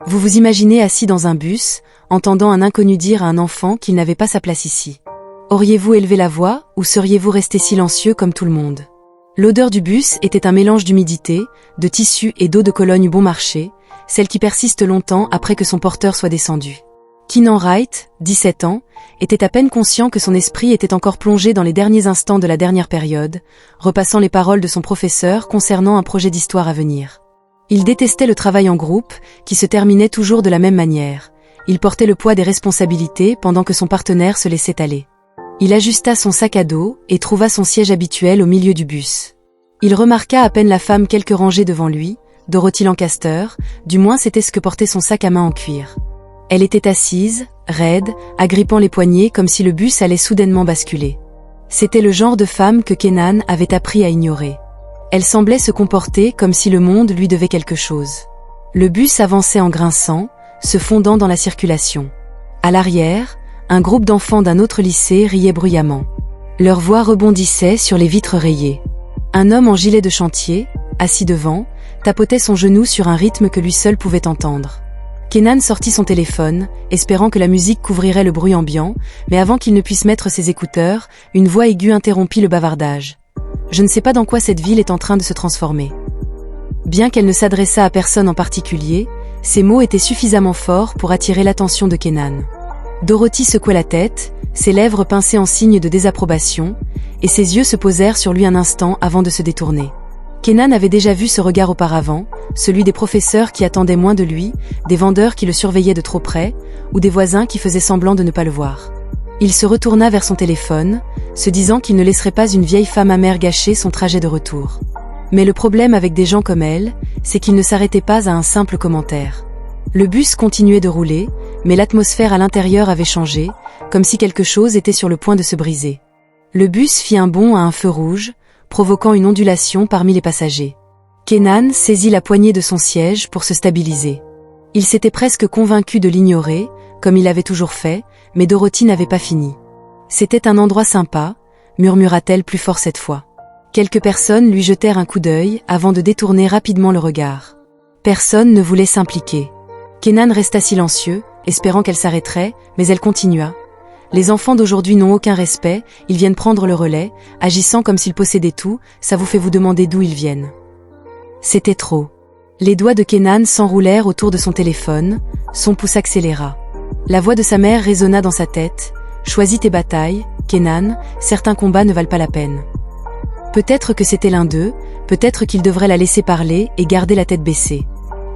Vous vous imaginez assis dans un bus, entendant un inconnu dire à un enfant qu'il n'avait pas sa place ici. Auriez-vous élevé la voix, ou seriez-vous resté silencieux comme tout le monde? L'odeur du bus était un mélange d'humidité, de tissu et d'eau de Cologne bon marché, celle qui persiste longtemps après que son porteur soit descendu. Keenan Wright, 17 ans, était à peine conscient que son esprit était encore plongé dans les derniers instants de la dernière période, repassant les paroles de son professeur concernant un projet d'histoire à venir. Il détestait le travail en groupe, qui se terminait toujours de la même manière. Il portait le poids des responsabilités pendant que son partenaire se laissait aller. Il ajusta son sac à dos et trouva son siège habituel au milieu du bus. Il remarqua à peine la femme quelques rangées devant lui, Dorothy Lancaster, du moins c'était ce que portait son sac à main en cuir. Elle était assise, raide, agrippant les poignets comme si le bus allait soudainement basculer. C'était le genre de femme que Keenan avait appris à ignorer. Elle semblait se comporter comme si le monde lui devait quelque chose. Le bus avançait en grinçant, se fondant dans la circulation. À l'arrière, un groupe d'enfants d'un autre lycée riait bruyamment. Leurs voix rebondissaient sur les vitres rayées. Un homme en gilet de chantier, assis devant, tapotait son genou sur un rythme que lui seul pouvait entendre. Keenan sortit son téléphone, espérant que la musique couvrirait le bruit ambiant, mais avant qu'il ne puisse mettre ses écouteurs, une voix aiguë interrompit le bavardage. « Je ne sais pas dans quoi cette ville est en train de se transformer. » Bien qu'elle ne s'adressât à personne en particulier, ces mots étaient suffisamment forts pour attirer l'attention de Keenan. Dorothy secouait la tête, ses lèvres pinçaient en signe de désapprobation, et ses yeux se posèrent sur lui un instant avant de se détourner. Keenan avait déjà vu ce regard auparavant, celui des professeurs qui attendaient moins de lui, des vendeurs qui le surveillaient de trop près, ou des voisins qui faisaient semblant de ne pas le voir. Il se retourna vers son téléphone, se disant qu'il ne laisserait pas une vieille femme amère gâcher son trajet de retour. Mais le problème avec des gens comme elle, c'est qu'ils ne s'arrêtaient pas à un simple commentaire. Le bus continuait de rouler, mais l'atmosphère à l'intérieur avait changé, comme si quelque chose était sur le point de se briser. Le bus fit un bond à un feu rouge, provoquant une ondulation parmi les passagers. Keenan saisit la poignée de son siège pour se stabiliser. Il s'était presque convaincu de l'ignorer, comme il avait toujours fait, mais Dorothy n'avait pas fini. « C'était un endroit sympa », murmura-t-elle plus fort cette fois. Quelques personnes lui jetèrent un coup d'œil avant de détourner rapidement le regard. Personne ne voulait s'impliquer. Keenan resta silencieux, espérant qu'elle s'arrêterait, mais elle continua. « Les enfants d'aujourd'hui n'ont aucun respect, ils viennent prendre le relais, agissant comme s'ils possédaient tout, ça vous fait vous demander d'où ils viennent. » C'était trop. Les doigts de Keenan s'enroulèrent autour de son téléphone, son pouce accéléra. La voix de sa mère résonna dans sa tête. « Choisis tes batailles, Keenan, certains combats ne valent pas la peine. » Peut-être que c'était l'un d'eux, peut-être qu'il devrait la laisser parler et garder la tête baissée.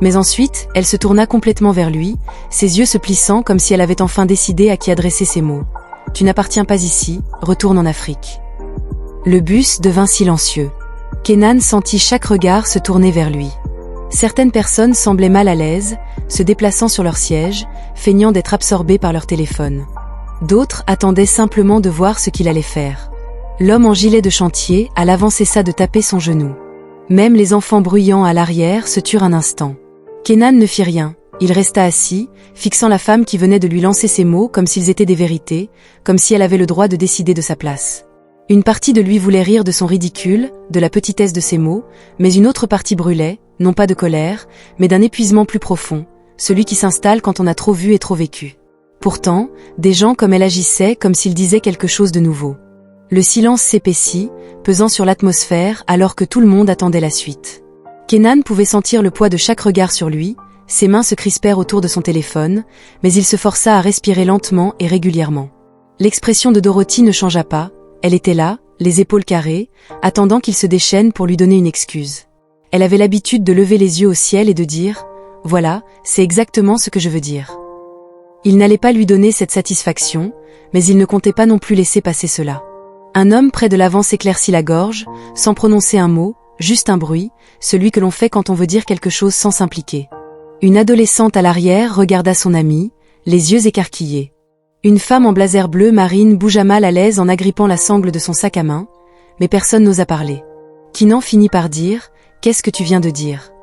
Mais ensuite, elle se tourna complètement vers lui, ses yeux se plissant comme si elle avait enfin décidé à qui adresser ces mots. « Tu n'appartiens pas ici, retourne en Afrique. » Le bus devint silencieux. Keenan sentit chaque regard se tourner vers lui. Certaines personnes semblaient mal à l'aise, se déplaçant sur leur siège, feignant d'être absorbées par leur téléphone. D'autres attendaient simplement de voir ce qu'il allait faire. L'homme en gilet de chantier à l'avant cessa de taper son genou. Même les enfants bruyants à l'arrière se turent un instant. Keenan ne fit rien, il resta assis, fixant la femme qui venait de lui lancer ces mots comme s'ils étaient des vérités, comme si elle avait le droit de décider de sa place. Une partie de lui voulait rire de son ridicule, de la petitesse de ses mots, mais une autre partie brûlait, non pas de colère, mais d'un épuisement plus profond, celui qui s'installe quand on a trop vu et trop vécu. Pourtant, des gens comme elle agissaient comme s'ils disaient quelque chose de nouveau. Le silence s'épaissit, pesant sur l'atmosphère alors que tout le monde attendait la suite. Keenan pouvait sentir le poids de chaque regard sur lui, ses mains se crispèrent autour de son téléphone, mais il se força à respirer lentement et régulièrement. L'expression de Dorothy ne changea pas, elle était là, les épaules carrées, attendant qu'il se déchaîne pour lui donner une excuse. Elle avait l'habitude de lever les yeux au ciel et de dire « Voilà, c'est exactement ce que je veux dire ». Il n'allait pas lui donner cette satisfaction, mais il ne comptait pas non plus laisser passer cela. Un homme près de l'avant s'éclaircit la gorge, sans prononcer un mot, juste un bruit, celui que l'on fait quand on veut dire quelque chose sans s'impliquer. Une adolescente à l'arrière regarda son amie, les yeux écarquillés. Une femme en blazer bleu marine bougea mal à l'aise en agrippant la sangle de son sac à main, mais personne n'osa parler. Keenan finit par dire « Qu'est-ce que tu viens de dire ?»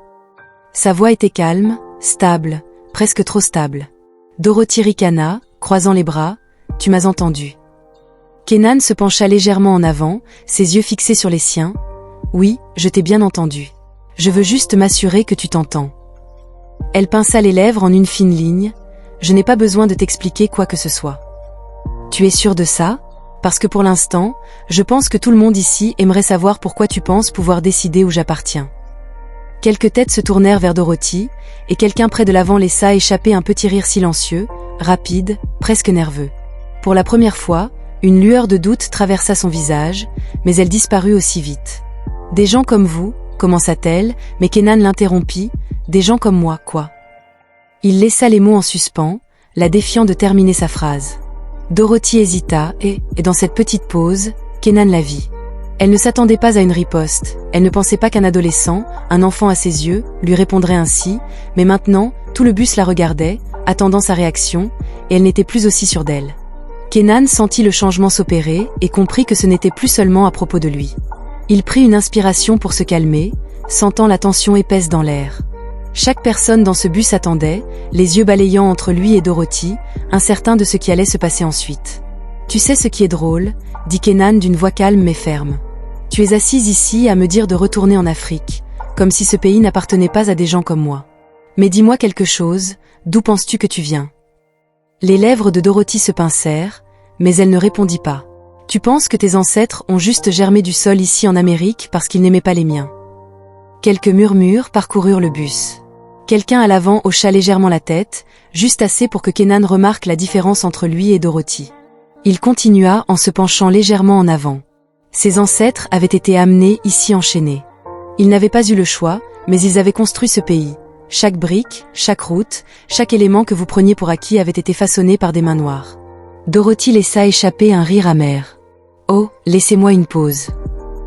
Sa voix était calme, stable, presque trop stable. Dorothy ricana, croisant les bras, « Tu m'as entendu. » Keenan se pencha légèrement en avant, ses yeux fixés sur les siens. « Oui, je t'ai bien entendu. Je veux juste m'assurer que tu t'entends. » Elle pinça les lèvres en une fine ligne. Je n'ai pas besoin de t'expliquer quoi que ce soit. Tu es sûr de ça? Parce que pour l'instant, je pense que tout le monde ici aimerait savoir pourquoi tu penses pouvoir décider où j'appartiens. Quelques têtes se tournèrent vers Dorothy, et quelqu'un près de l'avant laissa échapper un petit rire silencieux, rapide, presque nerveux. Pour la première fois, une lueur de doute traversa son visage, mais elle disparut aussi vite. « Des gens comme vous », commença-t-elle, mais Kenan l'interrompit. « Des gens comme moi, quoi ?» Il laissa les mots en suspens, la défiant de terminer sa phrase. Dorothy hésita et dans cette petite pause, Kenan la vit. Elle ne s'attendait pas à une riposte, elle ne pensait pas qu'un adolescent, un enfant à ses yeux, lui répondrait ainsi, mais maintenant, tout le bus la regardait, attendant sa réaction, et elle n'était plus aussi sûre d'elle. Kenan sentit le changement s'opérer et comprit que ce n'était plus seulement à propos de lui. Il prit une inspiration pour se calmer, sentant la tension épaisse dans l'air. Chaque personne dans ce bus attendait, les yeux balayant entre lui et Dorothy, incertain de ce qui allait se passer ensuite. « Tu sais ce qui est drôle ?» dit Kenan d'une voix calme mais ferme. « Tu es assise ici à me dire de retourner en Afrique, comme si ce pays n'appartenait pas à des gens comme moi. Mais dis-moi quelque chose, d'où penses-tu que tu viens ?» Les lèvres de Dorothy se pincèrent, mais elle ne répondit pas. « Tu penses que tes ancêtres ont juste germé du sol ici en Amérique parce qu'ils n'aimaient pas les miens ?» Quelques murmures parcoururent le bus. Quelqu'un à l'avant hocha légèrement la tête, juste assez pour que Kenan remarque la différence entre lui et Dorothy. Il continua en se penchant légèrement en avant. Ses ancêtres avaient été amenés ici enchaînés. Ils n'avaient pas eu le choix, mais ils avaient construit ce pays. Chaque brique, chaque route, chaque élément que vous preniez pour acquis avait été façonné par des mains noires. Dorothy laissa échapper un rire amer. « Oh, laissez-moi une pause. »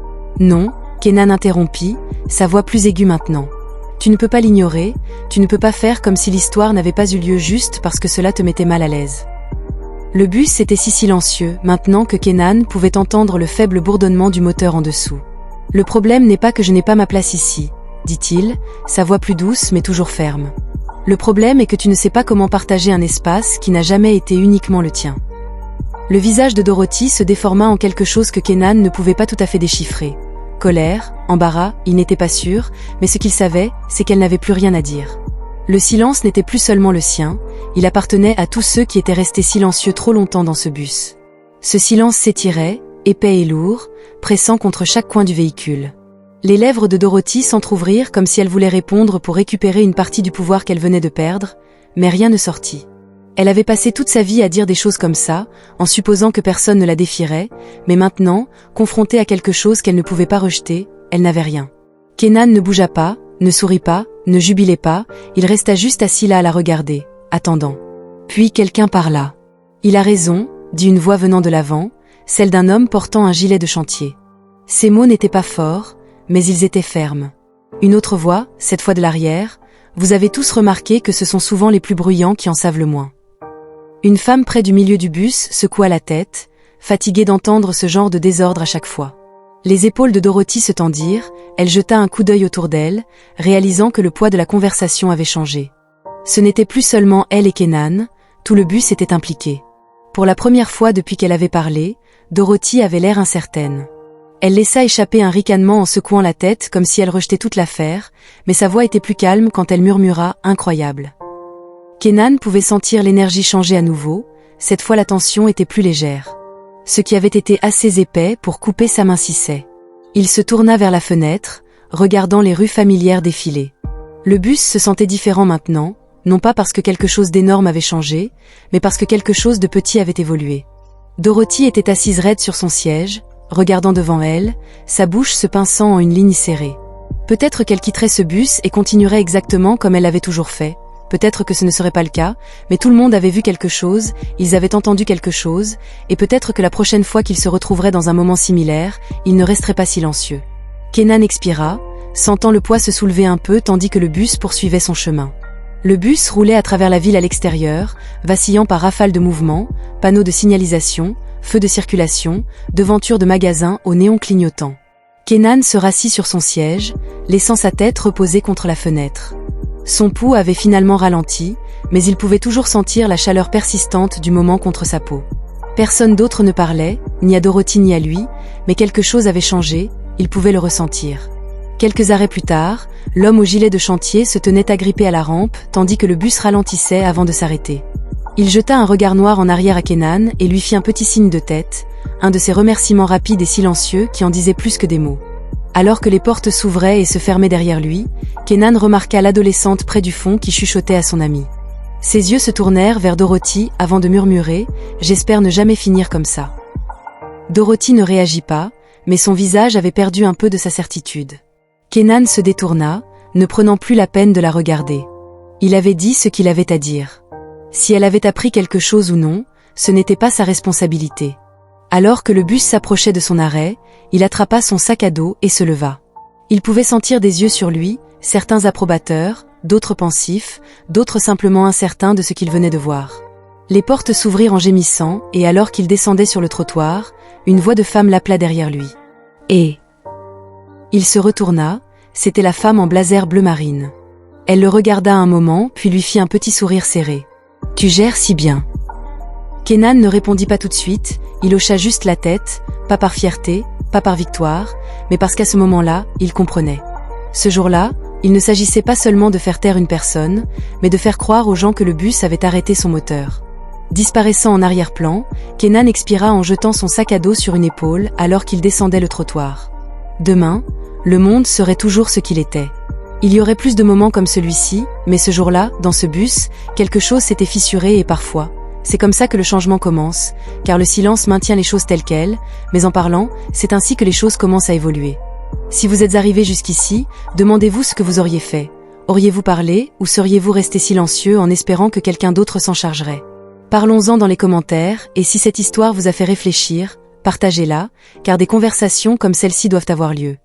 « Non », Kenan interrompit, sa voix plus aiguë maintenant. « Tu ne peux pas l'ignorer, tu ne peux pas faire comme si l'histoire n'avait pas eu lieu juste parce que cela te mettait mal à l'aise. » Le bus était si silencieux, maintenant que Kenan pouvait entendre le faible bourdonnement du moteur en dessous. « Le problème n'est pas que je n'ai pas ma place ici, » dit-il, sa voix plus douce mais toujours ferme. « Le problème est que tu ne sais pas comment partager un espace qui n'a jamais été uniquement le tien. » Le visage de Dorothy se déforma en quelque chose que Kenan ne pouvait pas tout à fait déchiffrer. Colère, embarras, il n'était pas sûr, mais ce qu'il savait, c'est qu'elle n'avait plus rien à dire. Le silence n'était plus seulement le sien, il appartenait à tous ceux qui étaient restés silencieux trop longtemps dans ce bus. Ce silence s'étirait, épais et lourd, pressant contre chaque coin du véhicule. Les lèvres de Dorothy s'entr'ouvrirent comme si elle voulait répondre pour récupérer une partie du pouvoir qu'elle venait de perdre, mais rien ne sortit. Elle avait passé toute sa vie à dire des choses comme ça, en supposant que personne ne la défierait, mais maintenant, confrontée à quelque chose qu'elle ne pouvait pas rejeter, elle n'avait rien. Kenan ne bougea pas, ne sourit pas, ne jubilait pas, il resta juste assis là à la regarder, attendant. Puis quelqu'un parla. « Il a raison », dit une voix venant de l'avant, celle d'un homme portant un gilet de chantier. Ces mots n'étaient pas forts, mais ils étaient fermes. Une autre voix, cette fois de l'arrière, « Vous avez tous remarqué que ce sont souvent les plus bruyants qui en savent le moins. » Une femme près du milieu du bus secoua la tête, fatiguée d'entendre ce genre de désordre à chaque fois. Les épaules de Dorothy se tendirent, elle jeta un coup d'œil autour d'elle, réalisant que le poids de la conversation avait changé. Ce n'était plus seulement elle et Kenan, tout le bus était impliqué. Pour la première fois depuis qu'elle avait parlé, Dorothy avait l'air incertaine. Elle laissa échapper un ricanement en secouant la tête comme si elle rejetait toute l'affaire, mais sa voix était plus calme quand elle murmura « incroyable ». Kenan pouvait sentir l'énergie changer à nouveau, cette fois la tension était plus légère. Ce qui avait été assez épais pour couper s'amincissait. Il se tourna vers la fenêtre, regardant les rues familières défiler. Le bus se sentait différent maintenant, non pas parce que quelque chose d'énorme avait changé, mais parce que quelque chose de petit avait évolué. Dorothy était assise raide sur son siège, regardant devant elle, sa bouche se pinçant en une ligne serrée. Peut-être qu'elle quitterait ce bus et continuerait exactement comme elle l'avait toujours fait. Peut-être que ce ne serait pas le cas, mais tout le monde avait vu quelque chose, ils avaient entendu quelque chose, et peut-être que la prochaine fois qu'ils se retrouveraient dans un moment similaire, ils ne resteraient pas silencieux. Kenan expira, sentant le poids se soulever un peu tandis que le bus poursuivait son chemin. Le bus roulait à travers la ville à l'extérieur, vacillant par rafales de mouvements, panneaux de signalisation, feux de circulation, devantures de magasins aux néons clignotants. Kenan se rassit sur son siège, laissant sa tête reposer contre la fenêtre. Son pouls avait finalement ralenti, mais il pouvait toujours sentir la chaleur persistante du moment contre sa peau. Personne d'autre ne parlait, ni à Dorothy ni à lui, mais quelque chose avait changé, il pouvait le ressentir. Quelques arrêts plus tard, l'homme au gilet de chantier se tenait agrippé à la rampe, tandis que le bus ralentissait avant de s'arrêter. Il jeta un regard noir en arrière à Kenan et lui fit un petit signe de tête, un de ces remerciements rapides et silencieux qui en disaient plus que des mots. Alors que les portes s'ouvraient et se fermaient derrière lui, Kenan remarqua l'adolescente près du fond qui chuchotait à son ami. Ses yeux se tournèrent vers Dorothy avant de murmurer « J'espère ne jamais finir comme ça ». Dorothy ne réagit pas, mais son visage avait perdu un peu de sa certitude. Kenan se détourna, ne prenant plus la peine de la regarder. Il avait dit ce qu'il avait à dire. Si elle avait appris quelque chose ou non, ce n'était pas sa responsabilité. Alors que le bus s'approchait de son arrêt, il attrapa son sac à dos et se leva. Il pouvait sentir des yeux sur lui, certains approbateurs, d'autres pensifs, d'autres simplement incertains de ce qu'il venait de voir. Les portes s'ouvrirent en gémissant, et alors qu'il descendait sur le trottoir, une voix de femme l'appela derrière lui. Et il se retourna, c'était la femme en blazer bleu marine. Elle le regarda un moment, puis lui fit un petit sourire serré. « Tu gères si bien. » Kenan ne répondit pas tout de suite, il hocha juste la tête, pas par fierté, pas par victoire, mais parce qu'à ce moment-là, il comprenait. Ce jour-là, il ne s'agissait pas seulement de faire taire une personne, mais de faire croire aux gens que le bus avait arrêté son moteur. Disparaissant en arrière-plan, Kenan expira en jetant son sac à dos sur une épaule alors qu'il descendait le trottoir. Demain, le monde serait toujours ce qu'il était. Il y aurait plus de moments comme celui-ci, mais ce jour-là, dans ce bus, quelque chose s'était fissuré et parfois, c'est comme ça que le changement commence, car le silence maintient les choses telles quelles, mais en parlant, c'est ainsi que les choses commencent à évoluer. Si vous êtes arrivé jusqu'ici, demandez-vous ce que vous auriez fait. Auriez-vous parlé, ou seriez-vous resté silencieux en espérant que quelqu'un d'autre s'en chargerait? Parlons-en dans les commentaires, et si cette histoire vous a fait réfléchir, partagez-la, car des conversations comme celle-ci doivent avoir lieu.